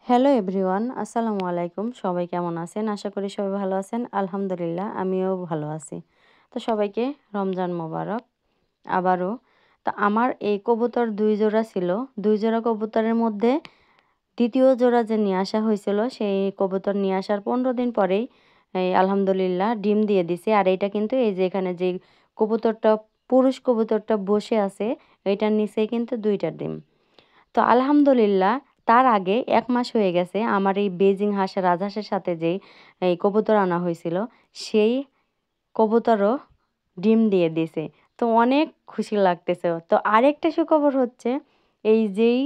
Hello everyone, আসসালামু আলাইকুম। সবাই কেমন আছেন? আশা করি সবাই ভালো আছেন। আলহামদুলিল্লাহ, আমিও ভালো আছি। তো সবাইকে রমজান মোবারক আবারও। তো আমার এই কবুতর ২ জোড়া ছিল। ২ জোড়া কবুতরের মধ্যে ২য় জোড়া যে নিয়ে আসা হয়েছিল, সেই কবুতর নিয়ে আসার ১৫ দিন পরেই এই আলহামদুলিল্লাহ ডিম দিয়ে দিছে। আর এইটা কিন্তু এই যে এখানে যে কবুতরটা, পুরুষ কবুতরটা বসে আছে, এইটার নিচেই কিন্তু ২ টা ডিম। তো আলহামদুলিল্লাহ, তার আগে ১ মাস হয়ে গেছে আমার এই বেজিং হাঁস রাজহাঁসের সাথে যেই এই কবুতর আনা হয়েছিল, সেই কবুতরও ডিম দিয়ে দিছে। তো অনেক খুশি লাগতেছে। তো আরেকটা সুখবর হচ্ছে, এই যেই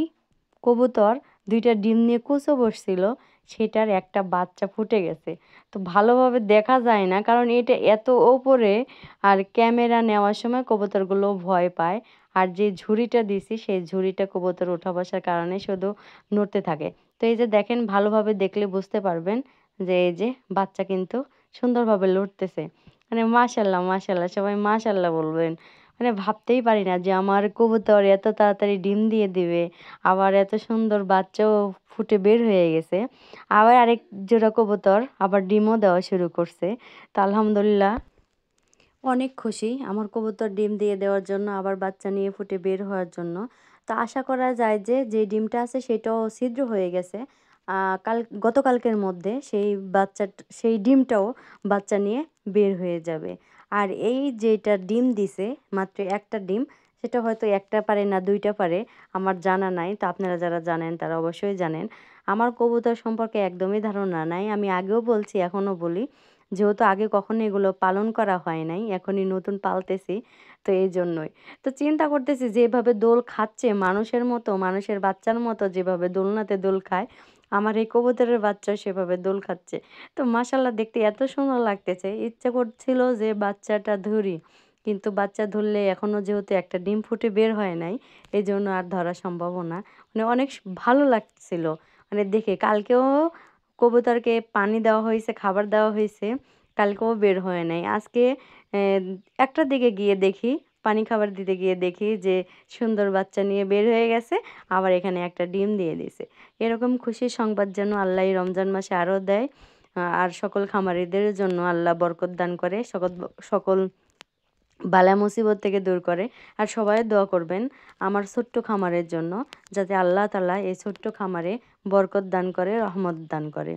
কবুতর ২ টা ডিম নিয়ে কুঁচো বসছিল, সেটার একটা বাচ্চা ফুটে গেছে। তো ভালোভাবে দেখা যায় না, কারণ এটা এত ওপরে, আর ক্যামেরা নেওয়ার সময় কবুতরগুলো ভয় পায়। আর যে ঝুড়িটা দিছি, সেই ঝুড়িটা কবুতর ওঠা বসার কারণে শুধু নড়তে থাকে। তো এই যে দেখেন, ভালোভাবে দেখলে বুঝতে পারবেন যে এই যে বাচ্চা কিন্তু সুন্দরভাবে লড়তেছে। মানে মাশাআল্লাহ, মাশাআল্লাহ, সবাই মাশাআল্লাহ বলবেন। মানে ভাবতেই পারি না যে আমার কবুতর এত তাড়াতাড়ি ডিম দিয়ে দিবে। আবার এত সুন্দর বাচ্চাও ফুটে বের হয়ে গেছে। আবার আরেক জোড়া কবুতর আবার ডিমও দেওয়া শুরু করছে। তো আলহামদুলিল্লাহ, অনেক খুশি আমার কবুতর ডিম দিয়ে দেওয়ার জন্য, আবার বাচ্চা নিয়ে ফুটে বের হওয়ার জন্য। তো আশা করা যায় যে, যে ডিমটা আছে সেটাও ছিদ্র হয়ে গেছে। গতকালকের মধ্যে সেই ডিমটাও বাচ্চা নিয়ে বের হয়ে যাবে। আর এই যেটা ডিম দিছে, মাত্র একটা ডিম, সেটা হয়তো একটা পারে না ২ টা পারে, আমার জানা নাই। তো আপনারা যারা জানেন তারা অবশ্যই জানেন। আমার কবুতর সম্পর্কে একদমই ধারণা নাই। আমি আগেও বলছি, এখনও বলি, যেহেতু আগে কখনো এগুলো পালন করা হয় নাই, এখনই নতুন পালতেছি, তো এই জন্যই। তো চিন্তা করতেছি, যেভাবে দোল খাচ্ছে মানুষের মতো, মানুষের বাচ্চার মতো যেভাবে দোলনাতে দোল খায়, আমার এই কবুতরের বাচ্চাও সেভাবে দোল খাচ্ছে। তো মাশাআল্লাহ, দেখতে এত সুন্দর লাগতেছে, ইচ্ছা করছিল যে বাচ্চাটা ধরি, কিন্তু বাচ্চা ধরলে এখনও যেহেতু একটা ডিম ফুটে বের হয় নাই, এই জন্য আর ধরা সম্ভব না। মানে অনেক ভালো লাগছিল মানে দেখে। কালকেও কবুতরকে পানি দেওয়া হয়েছে, খাবার দেওয়া হয়েছে, কালকেও বের হয় নাই। আজকে ১টার দিকে গিয়ে দেখি, পানি খাবার দিতে গিয়ে দেখি যে সুন্দর বাচ্চা নিয়ে বের হয়ে গেছে, আবার এখানে একটা ডিম দিয়ে দিছে। এরকম খুশির সংবাদ যেন আল্লাহ এই রমজান মাসে আরও দেয়। আর সকল খামারিদের জন্য আল্লাহ বরকত দান করে, সকল সকল বালা মুসিবত থেকে দূর করে। আর সবাই দোয়া করবেন আমার ছোট্ট খামারের জন্য, যাতে আল্লাহ তাআলা এই ছোট্ট খামারে বরকত দান করে, রহমত দান করে।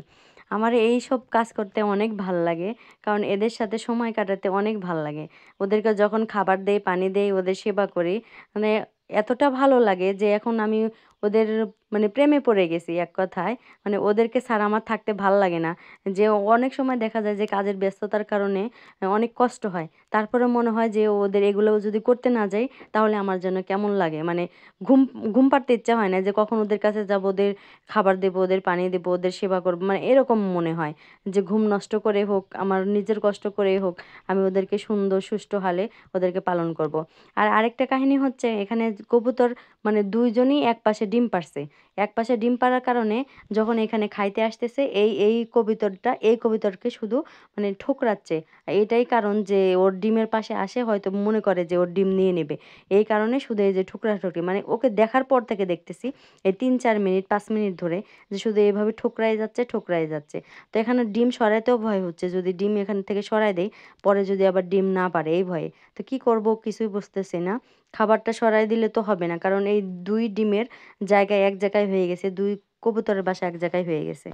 আমার এই সব কাজ করতে অনেক ভাল লাগে, কারণ এদের সাথে সময় কাটাতে অনেক ভাল লাগে। ওদেরকে যখন খাবার দেই, পানি দেই, ওদের সেবা করি, মানে এতটা ভালো লাগে যে এখন আমি ওদের মানে প্রেমে পড়ে গেছি এক কথায়। মানে ওদেরকে ছাড়া আমার থাকতে ভাল লাগে না। যে অনেক সময় দেখা যায় যে কাজের ব্যস্ততার কারণে অনেক কষ্ট হয়। তারপরে মনে হয় যে ওদের এগুলোও যদি করতে না যাই, তাহলে আমার যেন কেমন লাগে। মানে ঘুম ঘুম পাড়তে ইচ্ছা হয় না যে কখন ওদের কাছে যাবো, ওদের খাবার দেবো, ওদের পানি দেবো, ওদের সেবা করবো। মানে এরকম মনে হয় যে ঘুম নষ্ট করে হোক, আমার নিজের কষ্ট করেই হোক, আমি ওদেরকে সুন্দর সুষ্ঠু হালে ওদেরকে পালন করব। আর আরেকটা কাহিনী হচ্ছে, এখানে কবুতর মানে ২ জনই একপাশে ডিম পাড়ছে। একপাশে ডিম পাড়ার কারণে যখন এখানে খাইতে আসতেছে, এই কবুতরকে শুধু মানে ঠোকরাচ্ছে। এটাই কারণ যে ওর ডিমের পাশে আসে, হয়তো মনে করে যে ওর ডিম নিয়ে নেবে। এই কারণে শুধু এই যে ঠুকরাঠুকরি, মানে ওকে দেখার পর থেকে দেখতেছি এই ৩-৪ মিনিট ৫ মিনিট ধরে যে শুধু এভাবে ঠোকরাই যাচ্ছে, ঠোকরাই যাচ্ছে। তো এখানে ডিম সরাইতেও ভয় হচ্ছে, যদি ডিম এখান থেকে সরাই দেই, পরে যদি আবার ডিম না পারে, এই ভয়ে। তো কি করব কিছুই বুঝতেছি না। খাবারটা সরাই দিলে তো হবে না, কারণ এই ২ ডিমের জায়গায় এক জায়গায় হয়ে গেছে, ২ কবুতরের বাসা এক জায়গায় হয়ে গেছে।